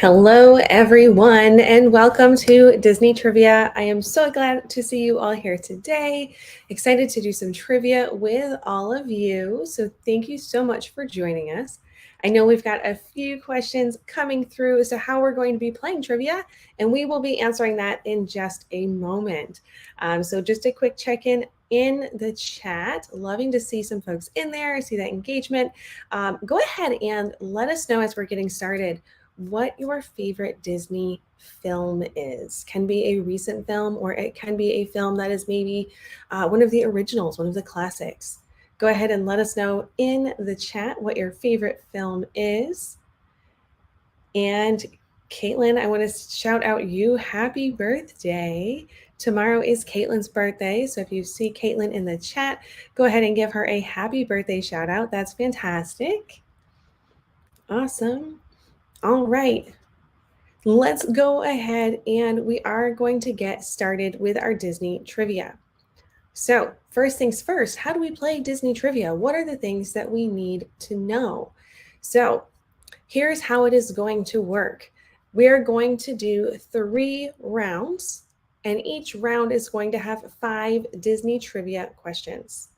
Hello, everyone, and welcome to Disney Trivia. I am so glad to see you all here today. Excited to do some trivia with all of you. So, thank you so much for joining us. I know we've got a few questions coming through as to how we're going to be playing trivia, and we will be answering that in just a moment. So, just a quick check in the chat. Loving to see some folks in there, see that engagement. Go ahead and let us know as we're getting started what your favorite Disney film is. Can be a recent film, or it can be a film that is maybe one of the originals, one of the classics. Go ahead and let us know in the chat what your favorite film is. And Caitlin, I want to shout out you happy birthday. Tomorrow is Caitlin's birthday. So if you see Caitlin in the chat, go ahead and give her a happy birthday shout out. That's fantastic. Awesome. All right, let's go ahead and we are going to get started with our Disney trivia. So first things first, how do we play Disney trivia? What are the things that we need to know? So here's how it is going to work. We're going to do 3 rounds, and each round is going to have 5 Disney trivia questions.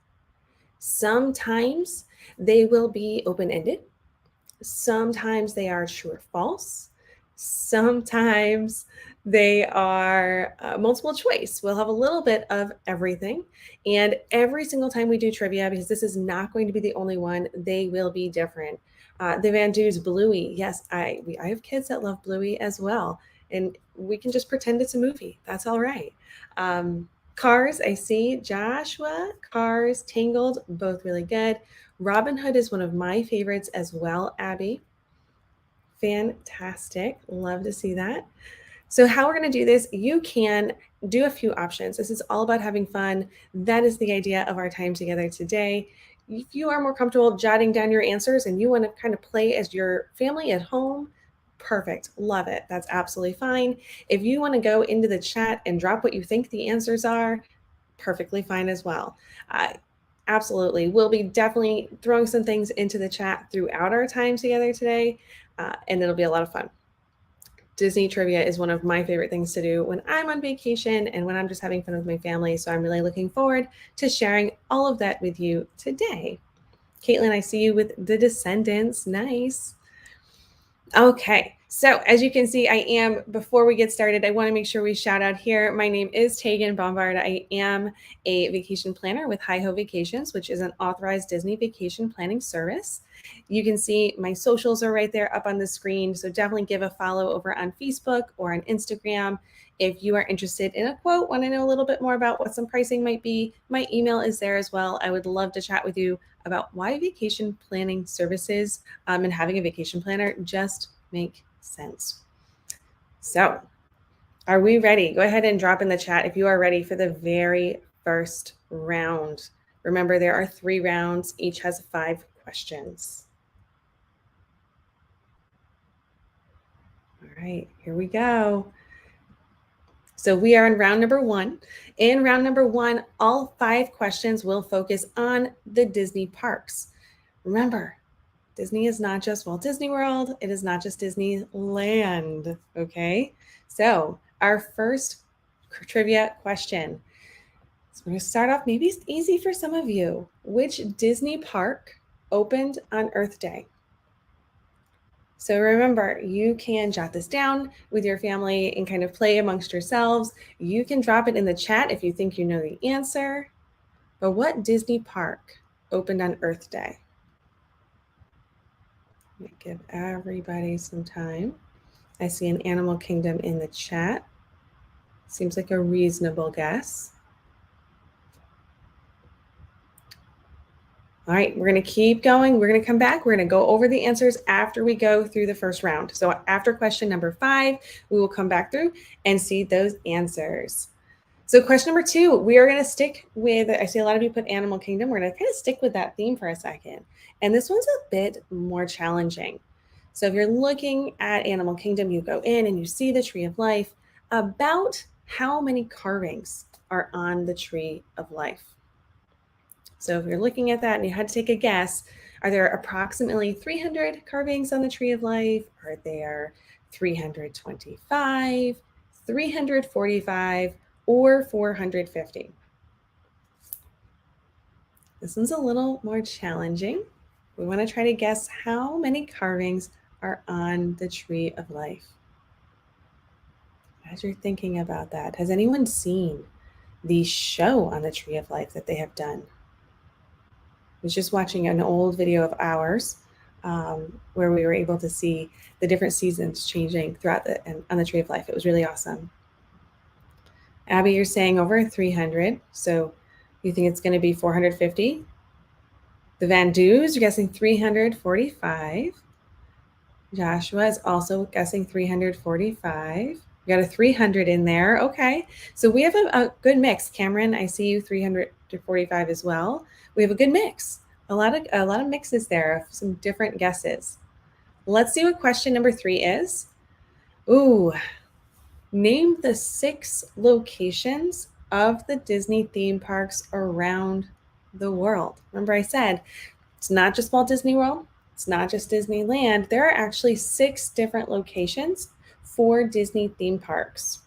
Sometimes they will be open-ended. Sometimes they are true or false. Sometimes they are multiple choice. We'll have a little bit of everything. And every single time we do trivia, because this is not going to be the only one, they will be different. The Van Du's Bluey. Yes, I have kids that love Bluey as well. And we can just pretend it's a movie. That's all right. Cars, I see Joshua. Cars, Tangled, both really good. Robin Hood is one of my favorites as well, Abby. Fantastic. Love to see that. So how we're going to do this, you can do a few options. This is all about having fun. That is the idea of our time together today. If you are more comfortable jotting down your answers and you want to kind of play as your family at home, perfect. Love it. That's absolutely fine. If you want to go into the chat and drop what you think the answers are, perfectly fine as well. Absolutely. We'll be definitely throwing some things into the chat throughout our time together today, and it'll be a lot of fun. Disney trivia is one of my favorite things to do when I'm on vacation and when I'm just having fun with my family. So I'm really looking forward to sharing all of that with you today. Caitlin, I see you with the Descendants. Nice. Okay, so as you can see, before we get started, I want to make sure we shout out here. My name is Tegan Bombard. I am a vacation planner with Hi Ho Vacations, which is an authorized Disney vacation planning service. You can see my socials are right there up on the screen, so definitely give a follow over on Facebook or on Instagram. If you are interested in a quote, want to know a little bit more about what some pricing might be, my email is there as well. I would love to chat with you about why vacation planning services and having a vacation planner just make sense. So, are we ready? Go ahead and drop in the chat if you are ready for the very first round. Remember, there are 3 rounds, each has 5 questions. All right, here we go. So we are in round number 1. In round number 1, all 5 questions will focus on the Disney parks. Remember, Disney is not just Walt Disney World. It is not just Disneyland, okay? So our first trivia question. So we're going to start off, maybe it's easy for some of you. Which Disney park opened on Earth Day? So remember, you can jot this down with your family and kind of play amongst yourselves. You can drop it in the chat if you think you know the answer. But what Disney park opened on Earth Day? Let me give everybody some time. I see an Animal Kingdom in the chat. Seems like a reasonable guess. All right, we're going to keep going. We're going to come back. We're going to go over the answers after we go through the first round. So after question number 5, we will come back through and see those answers. So question number 2, we are going to stick with, I see a lot of you put Animal Kingdom. We're going to kind of stick with that theme for a second. And this one's a bit more challenging. So if you're looking at Animal Kingdom, you go in and you see the Tree of Life. About how many carvings are on the Tree of Life? So if you're looking at that and you had to take a guess, are there approximately 300 carvings on the Tree of Life? Are there 325, 345, or 450? This one's a little more challenging. We want to try to guess how many carvings are on the Tree of Life. As you're thinking about that, has anyone seen the show on the Tree of Life that they have done? I was just watching an old video of ours where we were able to see the different seasons changing throughout on the Tree of Life. It was really awesome. Abby, you're saying over 300, so you think it's going to be 450? The Van Dews, you're guessing 345. Joshua is also guessing 345. We got a 300 in there. Okay. So we have a good mix. Cameron, I see you 345 as well. We have a good mix. A lot of mixes there of some different guesses. Let's see what question number 3 is. Ooh. Name the 6 locations of the Disney theme parks around the world. Remember I said it's not just Walt Disney World. It's not just Disneyland. There are actually 6 different locations for Disney theme parks.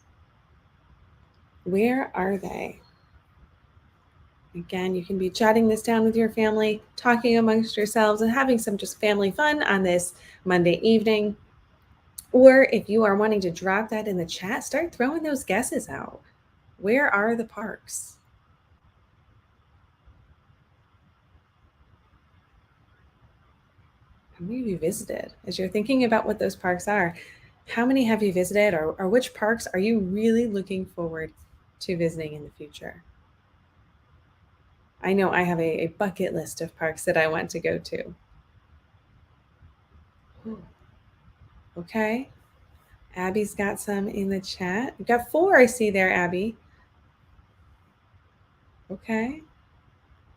Where are they? Again, you can be jotting this down with your family, talking amongst yourselves, and having some just family fun on this Monday evening. Or if you are wanting to drop that in the chat, start throwing those guesses out. Where are the parks? How many have you visited? As you're thinking about what those parks are, how many have you visited, or which parks are you really looking forward to visiting in the future? I know I have a bucket list of parks that I want to go to. Ooh. Okay. Abby's got some in the chat. You've got 4 I see there, Abby. Okay.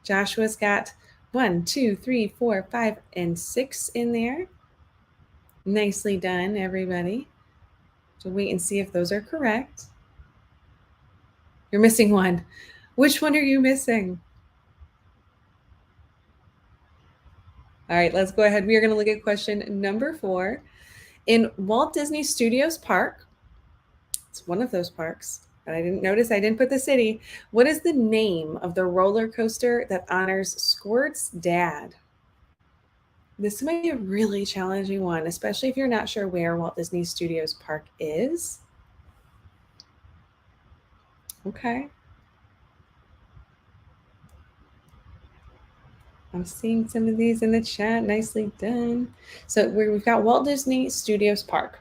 Joshua's got 1, 2, 3, 4, 5, and 6 in there. Nicely done, everybody. So wait and see if those are correct. You're missing one. Which one are you missing? All right, let's go ahead. We are going to look at question number 4. In Walt Disney Studios Park, it's one of those parks, but I didn't put the city. What is the name of the roller coaster that honors Squirt's dad? This might be a really challenging one, especially if you're not sure where Walt Disney Studios Park is. Okay. I'm seeing some of these in the chat. Nicely done. So we've got Walt Disney Studios Park.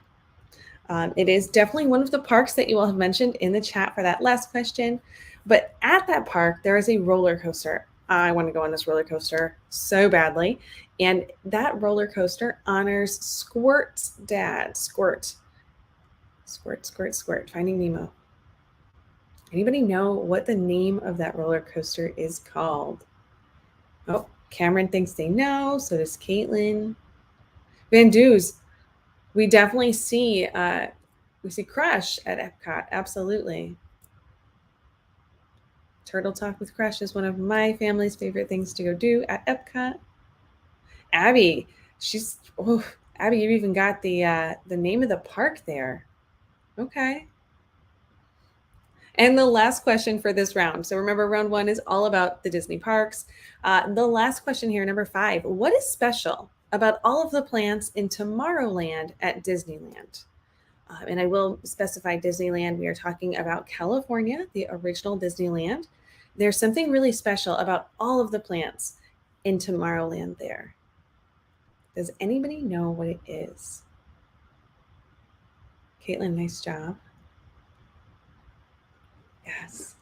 It is definitely one of the parks that you will have mentioned in the chat for that last question. But at that park, there is a roller coaster. I want to go on this roller coaster so badly. And that roller coaster honors Squirt's dad. Squirt. Squirt, squirt, squirt. Finding Nemo. Anybody know what the name of that roller coaster is called? Oh, Cameron thinks they know. So does Caitlin. Van Dews. We definitely see Crush at Epcot. Absolutely. Turtle Talk with Crush is one of my family's favorite things to go do at Epcot. Abby, Abby, you even got the name of the park there. Okay. And the last question for this round. So remember, round 1 is all about the Disney parks. The last question here, number 5. What is special about all of the plants in Tomorrowland at Disneyland? And I will specify Disneyland. We are talking about California, the original Disneyland. There's something really special about all of the plants in Tomorrowland there. Does anybody know what it is? Caitlin, nice job. Yes.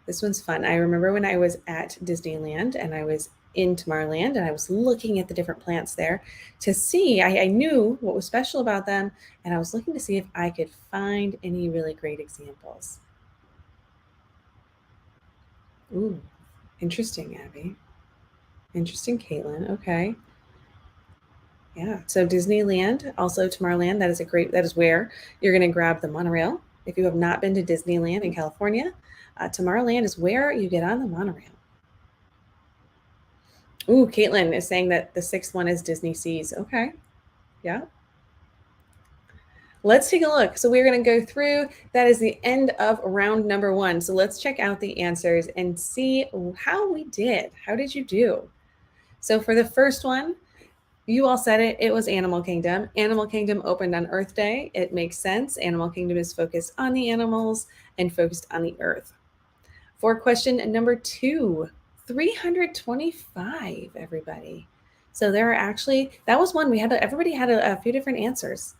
This one's fun. I remember when I was at Disneyland and I was in Tomorrowland and I was looking at the different plants there to see, I knew what was special about them, and I was looking to see if I could find any really great examples. Ooh, interesting, Abby. Interesting, Caitlin. Okay. Yeah. So Disneyland, also Tomorrowland, that is where you're going to grab the monorail. If you have not been to Disneyland in California, Tomorrowland is where you get on the monorail. Ooh, Caitlin is saying that the 6th one is Disney Seas. Okay. Yeah. Let's take a look. So we're going to go through. That is the end of round number 1. So let's check out the answers and see how we did. How did you do? So for the first one, you all said it. It was Animal Kingdom. Animal Kingdom opened on Earth Day. It makes sense. Animal Kingdom is focused on the animals and focused on the earth. For question number 2, 325, everybody. So there are actually, that was one. Everybody had a few different answers.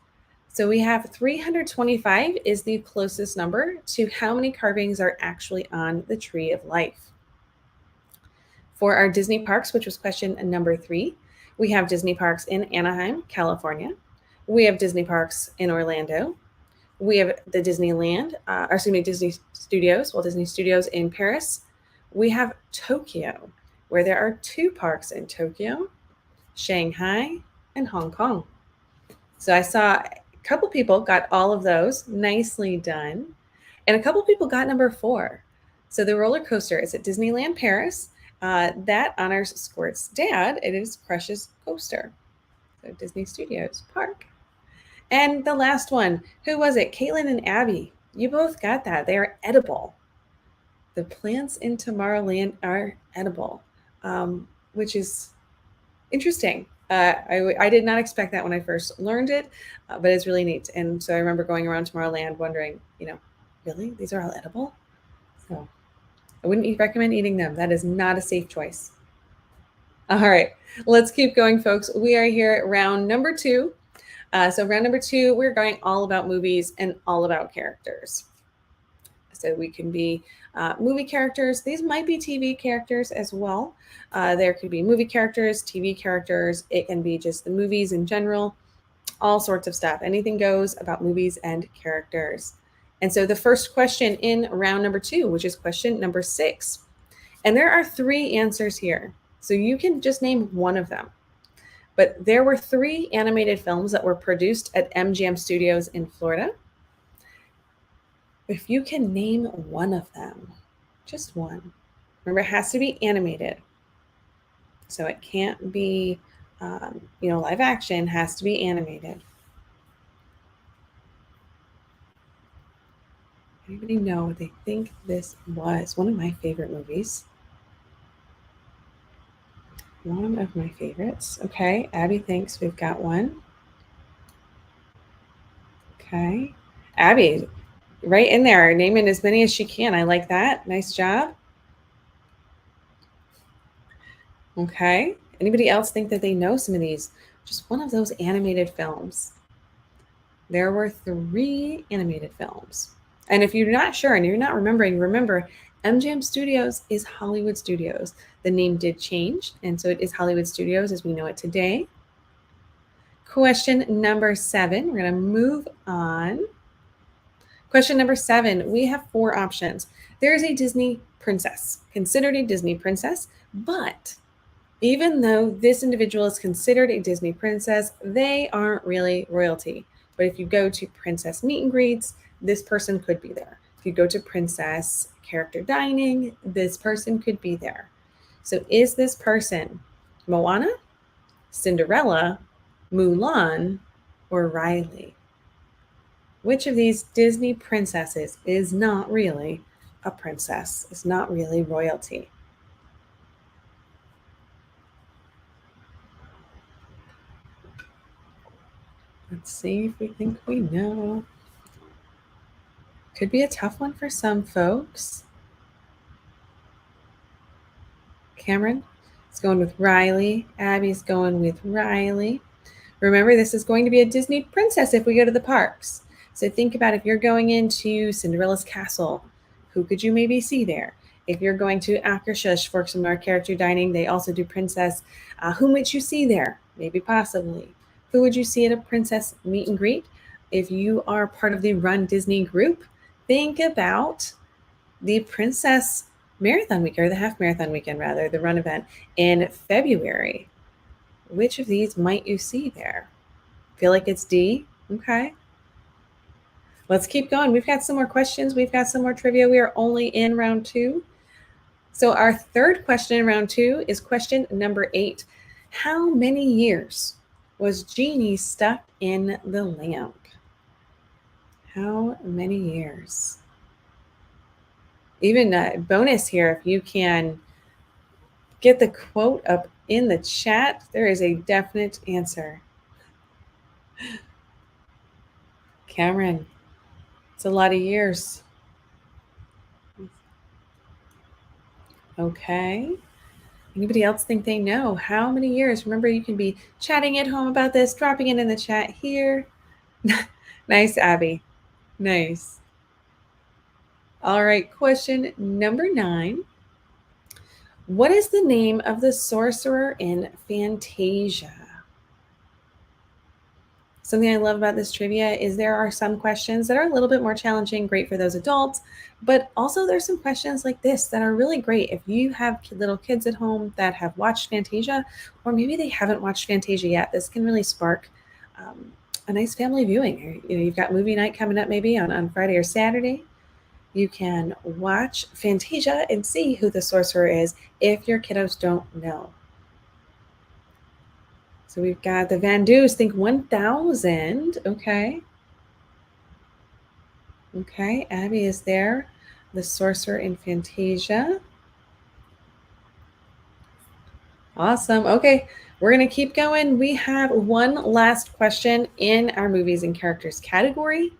So we have 325 is the closest number to how many carvings are actually on the Tree of Life. For our Disney parks, which was question number 3, we have Disney parks in Anaheim, California. We have Disney parks in Orlando. We have the Disneyland, Disney Studios, Walt Disney Studios in Paris. We have Tokyo, where there are 2 parks in Tokyo, Shanghai, and Hong Kong. So I saw a couple people got all of those, nicely done. And a couple people got number 4. So the roller coaster is at Disneyland Paris. That honors Squirt's dad. It is Crush's coaster. So Disney Studios Park. And the last one, who was it? Caitlin and Abby. You both got that. They are edible. The plants in Tomorrowland are edible, which is interesting. I did not expect that when I first learned it, but it's really neat. And so I remember going around Tomorrowland wondering, really? These are all edible? So I wouldn't recommend eating them. That is not a safe choice. All right, let's keep going, folks. We are here at round number 2. So round number 2, we're going all about movies and all about characters. So we can be movie characters. These might be TV characters as well. There could be movie characters, TV characters. It can be just the movies in general, all sorts of stuff. Anything goes about movies and characters. And so the first question in round number 2, which is question number 6. And there are 3 answers here. So you can just name one of them. But there were 3 animated films that were produced at MGM Studios in Florida. If you can name one of them, just one. Remember, it has to be animated. So it can't be, live action, has to be animated. Anybody know what they think this was? One of my favorite movies. One of my favorites. Okay, Abby thinks we've got one. Okay. Abby, right in there, naming as many as she can. I like that. Nice job. Okay. Anybody else think that they know some of these? Just one of those animated films. There were 3 animated films. And if you're not sure and you're not remembering, remember, MGM Studios is Hollywood Studios. The name did change, and so it is Hollywood Studios as we know it today. Question number 7. We're going to move on. Question number 7. We have 4 options. There is a Disney princess, considered a Disney princess, but even though this individual is considered a Disney princess, they aren't really royalty. But if you go to princess meet and greets, this person could be there. If you go to princess character dining, this person could be there. So is this person Moana, Cinderella, Mulan, or Riley? Which of these Disney princesses is not really a princess, is not really royalty? Let's see if we think we know. Could be a tough one for some folks. Cameron is going with Riley. Abby's going with Riley. Remember, this is going to be a Disney princess if we go to the parks. So think about if you're going into Cinderella's castle, who could you maybe see there? If you're going to Akershus for some more character dining, they also do princess. Who might you see there? Maybe possibly. Who would you see at a princess meet and greet? If you are part of the Run Disney group, think about the Princess Marathon Week, or the Half Marathon Weekend rather, the run event in February. Which of these might you see there? Feel like it's D? Okay. Let's keep going. We've got some more questions. We've got some more trivia. We are only in round 2. So our third question in round 2 is question number 8. How many years was Genie stuck in the lamp? How many years? Even a bonus here, if you can get the quote up in the chat, there is a definite answer. Cameron, it's a lot of years. Okay. Anybody else think they know how many years? Remember, you can be chatting at home about this, dropping it in the chat here. Nice, Abby. Nice. All right, question number 9. What is the name of the sorcerer in Fantasia? Something I love about this trivia is there are some questions that are a little bit more challenging, great for those adults, but also there's some questions like this that are really great if you have little kids at home that have watched Fantasia, or maybe they haven't watched Fantasia yet. This can really spark a nice family viewing. You know, you've got movie night coming up maybe on Friday or Saturday. You can watch Fantasia and see who the sorcerer is if your kiddos don't know. So we've got the Van Doos, think 1,000. Okay. Okay, Abby is there. The sorcerer in Fantasia. Awesome. Okay, we're going to keep going. We have one last question in our movies and characters category.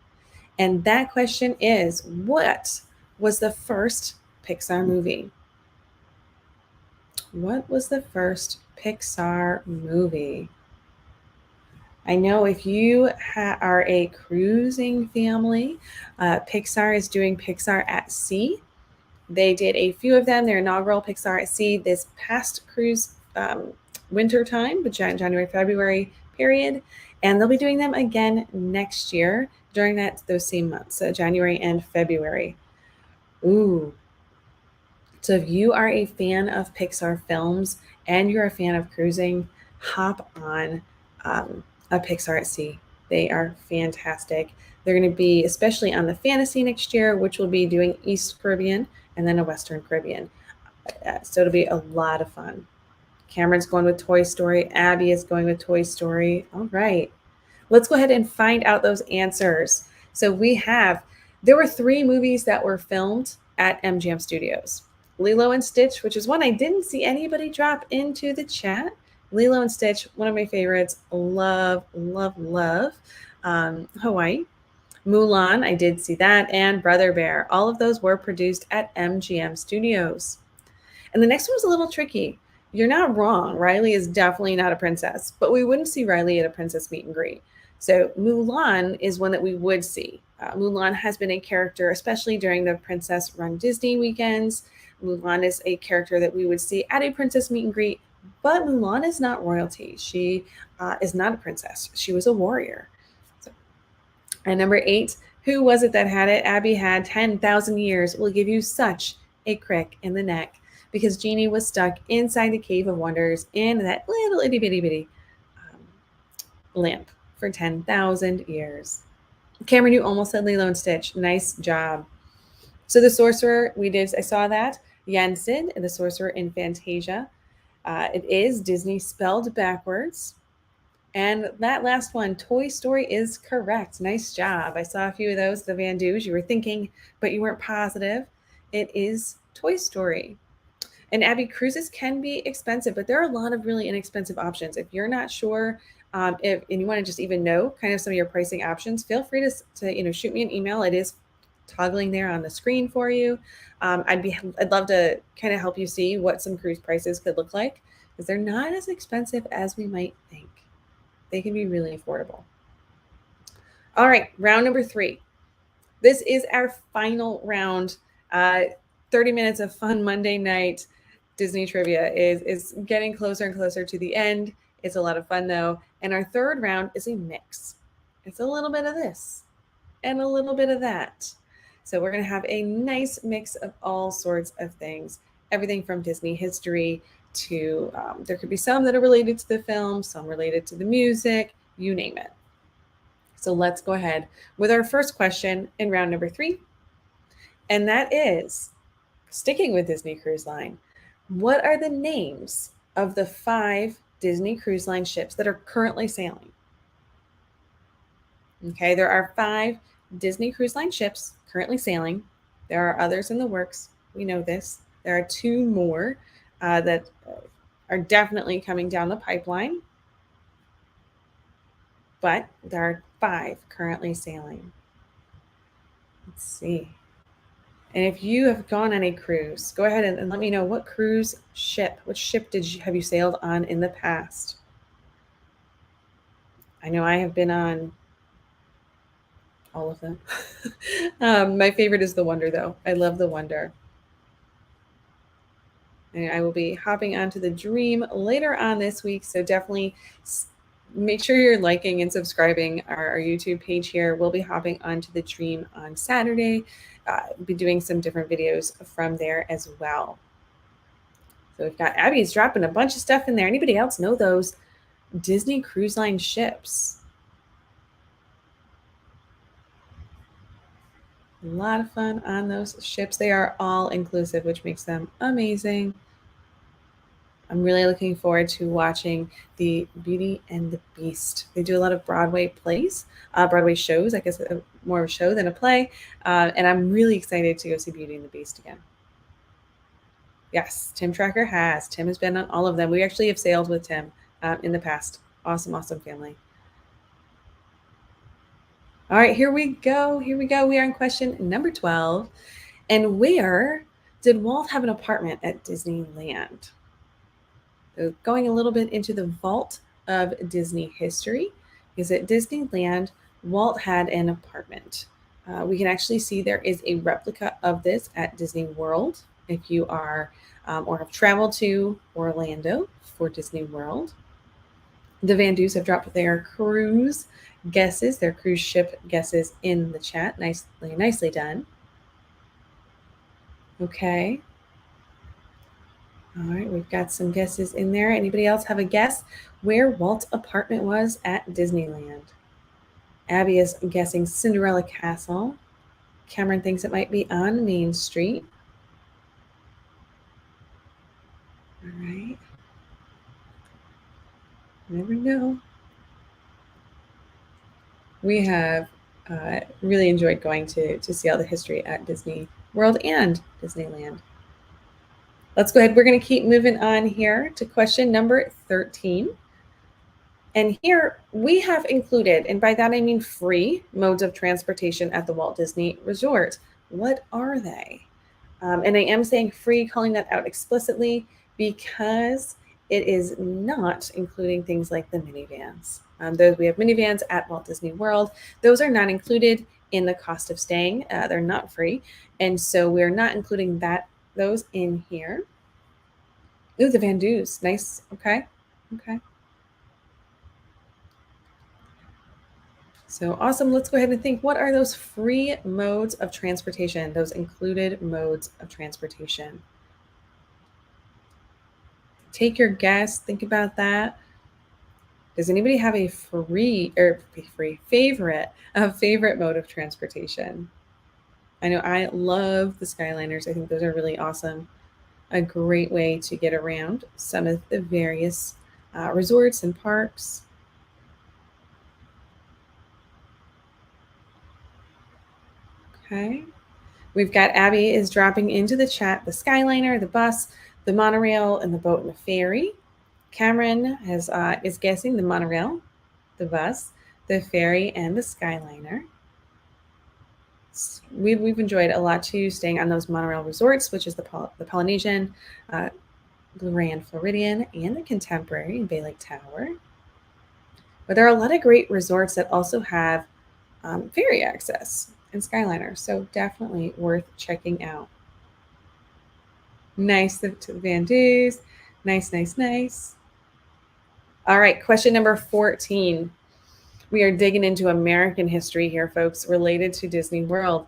And that question is, what was the first Pixar movie? What was the first Pixar movie? I know if you are a cruising family, Pixar is doing Pixar at Sea. They did a few of them, their inaugural Pixar at Sea this past cruise winter time, the January, February period. And they'll be doing them again next year during those same months, so January and February. Ooh. So if you are a fan of Pixar films and you're a fan of cruising, hop on a Pixar at Sea. They are fantastic. They're going to be especially on the fantasy next year, which will be doing East Caribbean and then a Western Caribbean. So it'll be a lot of fun. Cameron's going with Toy Story. Abby is going with Toy Story. All right. Let's go ahead and find out those answers. So there were 3 movies that were filmed at MGM Studios. Lilo and Stitch, which is one I didn't see anybody drop into the chat. Lilo and Stitch, one of my favorites. Love, love, love. Hawaii. Mulan, I did see that. And Brother Bear. All of those were produced at MGM Studios. And the next one was a little tricky. You're not wrong. Riley is definitely not a princess, but we wouldn't see Riley at a princess meet and greet. So Mulan is one that we would see. Mulan has been a character, especially during the Princess Run Disney weekends. Mulan is a character that we would see at a princess meet and greet, but Mulan is not royalty. She is not a princess. She was a warrior. So, and number 8, who was it that had it? Abby had 10,000 years will give you such a crick in the neck because Genie was stuck inside the Cave of Wonders in that little itty bitty bitty lamp for 10,000 years. Cameron, you almost said Lilo and Stitch. Nice job. So the sorcerer, I saw that. Jensen, the sorcerer in Fantasia. It is Disney spelled backwards. And that last one, Toy Story, is correct. Nice job. I saw a few of those, the Van Doos. You were thinking, but you weren't positive. It is Toy Story. And Abby, cruises can be expensive, but there are a lot of really inexpensive options. If you're not sure, and you want to just even know kind of some of your pricing options, feel free to shoot me an email. It is toggling there on the screen for you. I'd love to kind of help you see what some cruise prices could look like because they're not as expensive as we might think. They can be really affordable. All right, round number 3. This is our final round. 30 minutes of fun Monday night Disney trivia is getting closer and closer to the end. It's a lot of fun though. And our third round is a mix. It's a little bit of this and a little bit of that. So we're going to have a nice mix of all sorts of things, everything from Disney history to there could be some that are related to the film, some related to the music, you name it. So let's go ahead with our first question in round number 3. And that is, sticking with Disney Cruise Line, what are the names of the 5 Disney Cruise Line ships that are currently sailing? Okay, there are 5 Disney Cruise Line ships currently sailing. There are others in the works. We know this. There are 2 more that are definitely coming down the pipeline, but there are 5 currently sailing. Let's see. And if you have gone on a cruise, go ahead and let me know what which ship have you sailed on in the past? I know I have been on all of them. My favorite is the Wonder, though. I love the Wonder. And I will be hopping onto the Dream later on this week, so definitely make sure you're liking and subscribing our YouTube page here. We'll be hopping onto the Dream on Saturday. Be doing some different videos from there as well. So we've got Abby's dropping a bunch of stuff in there. Anybody else know those Disney Cruise Line ships? A lot of fun on those ships. They are all inclusive, which makes them amazing. I'm really looking forward to watching the Beauty and the Beast. They do a lot of Broadway plays, Broadway shows, I guess more of a show than a play. And I'm really excited to go see Beauty and the Beast again. Yes, Tim Tracker has. Tim has been on all of them. We actually have sailed with Tim in the past. Awesome, awesome family. All right, here we go. Here we go. We are on question number 12. And where did Walt have an apartment at Disneyland? So going a little bit into the vault of Disney history, because at Disneyland, Walt had an apartment. We can actually see there is a replica of this at Disney World if you are or have traveled to Orlando for Disney World. The Van Doos have dropped their cruise guesses, their cruise ship guesses in the chat. Nicely done. Okay. All right, we've got some guesses in there. Anybody else have a guess where Walt's apartment was at Disneyland? Abby is guessing Cinderella Castle. Cameron thinks it might be on Main Street. All right. Never know. We have really enjoyed going to see all the history at Disney World and Disneyland. Let's go ahead. We're going to keep moving on here to question number 13. And here we have included, and by that I mean free, modes of transportation at the Walt Disney Resort. What are they? And I am saying free, calling that out explicitly because it is not including things like the minivans. Those we have minivans at Walt Disney World. Those are not included in the cost of staying. They're not free. And so we're not including those in here. Ooh, the Van Doos. Nice. Okay. Okay. So awesome. Let's go ahead and think, what are those free modes of transportation, those included modes of transportation? Take your guess. Think about that. Does anybody have a favorite mode of transportation? I know I love the Skyliners. I think those are really awesome. A great way to get around some of the various resorts and parks. Okay. We've got Abby is dropping into the chat the Skyliner, the bus, the monorail, and the boat and the ferry. Cameron is guessing the monorail, the bus, the ferry, and the Skyliner. We've enjoyed a lot too, staying on those monorail resorts, which is the Polynesian, Grand Floridian, and the Contemporary in Bay Lake Tower. But there are a lot of great resorts that also have ferry access and Skyliner, so definitely worth checking out. Nice to the Van Doos. Nice, nice, nice. All right, question number 14. We are digging into American history here, folks, related to Disney World.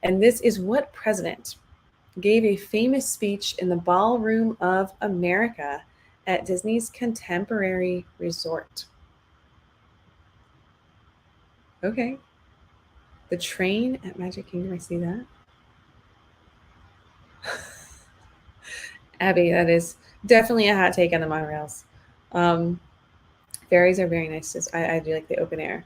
And this is what president gave a famous speech in the Ballroom of America at Disney's Contemporary Resort. Okay. The train at Magic Kingdom, I see that. Abby, that is definitely a hot take on the monorails. Ferries are very nice. I do like the open air.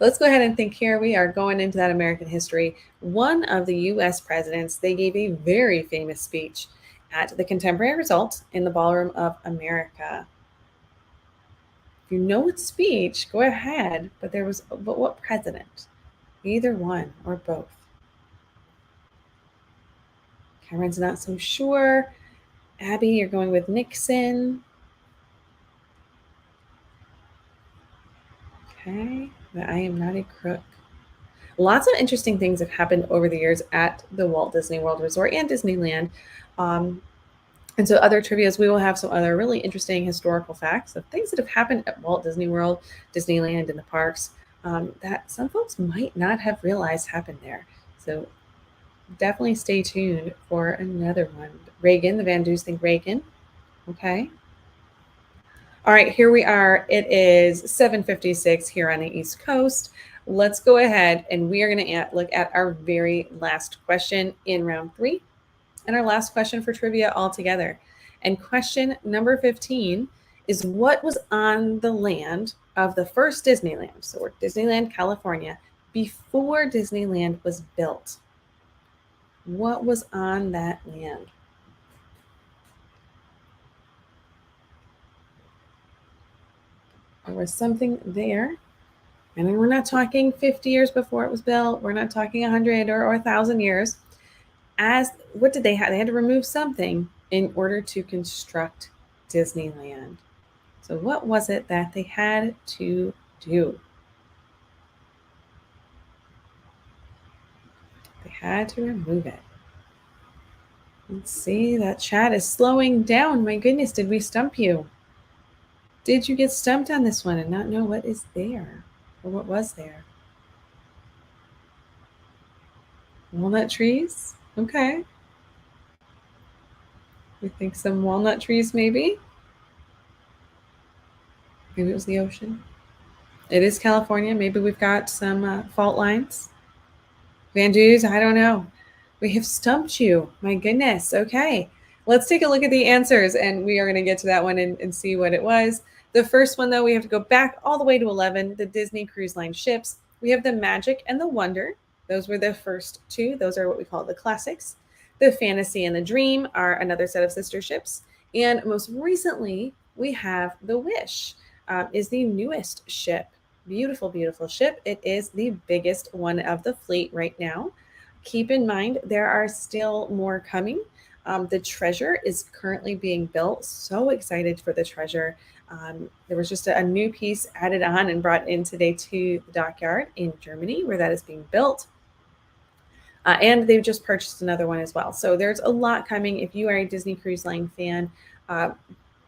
Let's go ahead and think here. We are going into that American history. One of the US presidents, they gave a very famous speech at the contemporary result in the Ballroom of America. If you know what speech, go ahead. But what president? Either one or both. Cameron's not so sure. Abby, you're going with Nixon. Okay, but I am not a crook. Lots of interesting things have happened over the years at the Walt Disney World Resort and Disneyland. Um, and so, other trivias, we will have some other really interesting historical facts of things that have happened at Walt Disney World, Disneyland, and the parks that some folks might not have realized happened there. So, definitely stay tuned for another one. Reagan, the Van Doos think Reagan. Okay. All right, here we are. It is 7:56 here on the East Coast. Let's go ahead and we are going to look at our very last question in round 3 and our last question for trivia altogether. And question number 15 is, what was on the land of the first Disneyland, so we're Disneyland, California, before Disneyland was built? What was on that land? There was something there. And we're not talking 50 years before it was built. We're not talking 100 or 1,000 years. What did they have? They had to remove something in order to construct Disneyland. So what was it that they had to do? They had to remove it. Let's see, that chat is slowing down. My goodness, did we stump you? Did you get stumped on this one and not know what is there or what was there? Walnut trees? Okay. We think some walnut trees, maybe? Maybe it was the ocean. It is California. Maybe we've got some fault lines. Van Doos, I don't know. We have stumped you. My goodness. Okay. Let's take a look at the answers, and we are going to get to that one and see what it was. The first one, though, we have to go back all the way to 11, the Disney Cruise Line ships. We have the Magic and the Wonder. Those were the first two. Those are what we call the classics. The Fantasy and the Dream are another set of sister ships. And most recently, we have the Wish, is the newest ship. Beautiful, beautiful ship. It is the biggest one of the fleet right now. Keep in mind, there are still more coming. The Treasure is currently being built. So excited for the Treasure. There was just a new piece added on and brought in today to the dockyard in Germany, where that is being built. And they've just purchased another one as well. So there's a lot coming. If you are a Disney Cruise Line fan,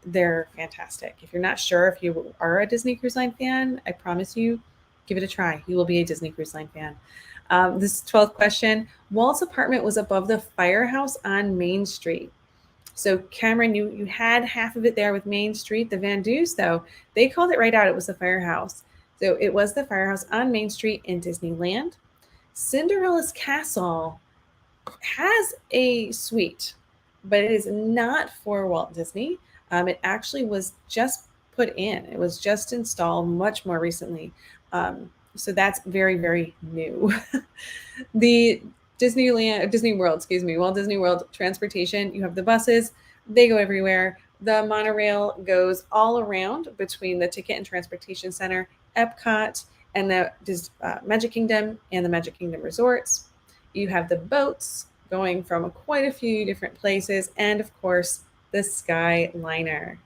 they're fantastic. If you're not sure if you are a Disney Cruise Line fan, I promise you, give it a try. You will be a Disney Cruise Line fan. This 12th question. Walt's apartment was above the firehouse on Main Street. So Cameron, you had half of it there with Main Street. The Van Doos, though, they called it right out. It was the firehouse. So it was the firehouse on Main Street in Disneyland. Cinderella's Castle has a suite, but it is not for Walt Disney. It actually was just put in. It was just installed much more recently. So that's very, very new. The Disney World, Walt Disney World transportation, you have the buses, they go everywhere. The monorail goes all around between the Ticket and Transportation Center, Epcot, and the Magic Kingdom and the Magic Kingdom resorts. You have the boats going from quite a few different places, and of course, the Skyliner.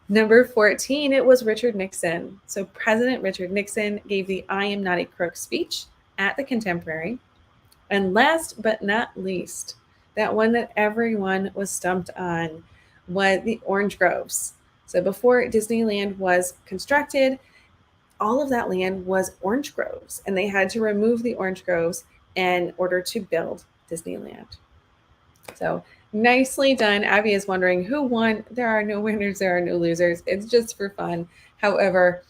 Number 14, it was Richard Nixon. So President Richard Nixon gave the I am not a crook speech at the Contemporary. And last but not least, that one that everyone was stumped on was the orange groves. So before Disneyland was constructed, all of that land was orange groves, and they had to remove the orange groves in order to build Disneyland. So nicely done. Abby is wondering who won. There are no winners, there are no losers. It's just for fun. However,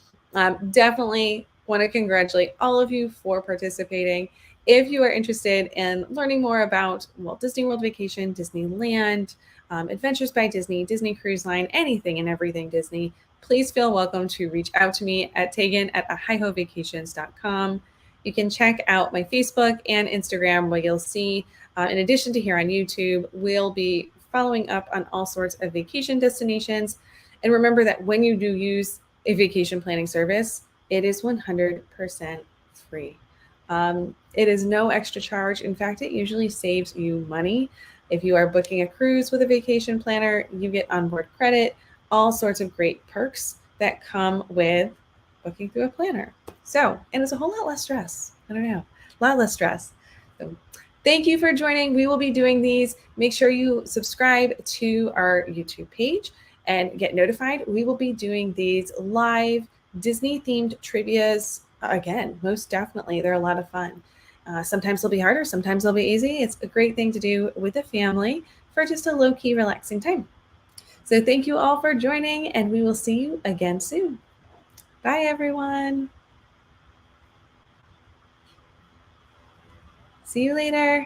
definitely want to congratulate all of you for participating. If you are interested in learning more about Walt Disney World Vacation, Disneyland, Adventures by Disney, Disney Cruise Line, anything and everything Disney, please feel welcome to reach out to me at Tegan at ahihovacations.com. You can check out my Facebook and Instagram where you'll see, in addition to here on YouTube, we'll be following up on all sorts of vacation destinations. And remember that when you do use a vacation planning service, it is 100% free. It is no extra charge. In fact, it usually saves you money. If you are booking a cruise with a vacation planner, you get onboard credit, all sorts of great perks that come with booking through a planner. So, and it's a whole lot less stress. I don't know, a lot less stress. So, thank you for joining. We will be doing these. Make sure you subscribe to our YouTube page and get notified. We will be doing these live Disney themed trivias again, most definitely. They're a lot of fun. Sometimes they'll be harder, sometimes they'll be easy. It's a great thing to do with a family for just a low key, relaxing time. So thank you all for joining, and we will see you again soon. Bye, everyone. See you later.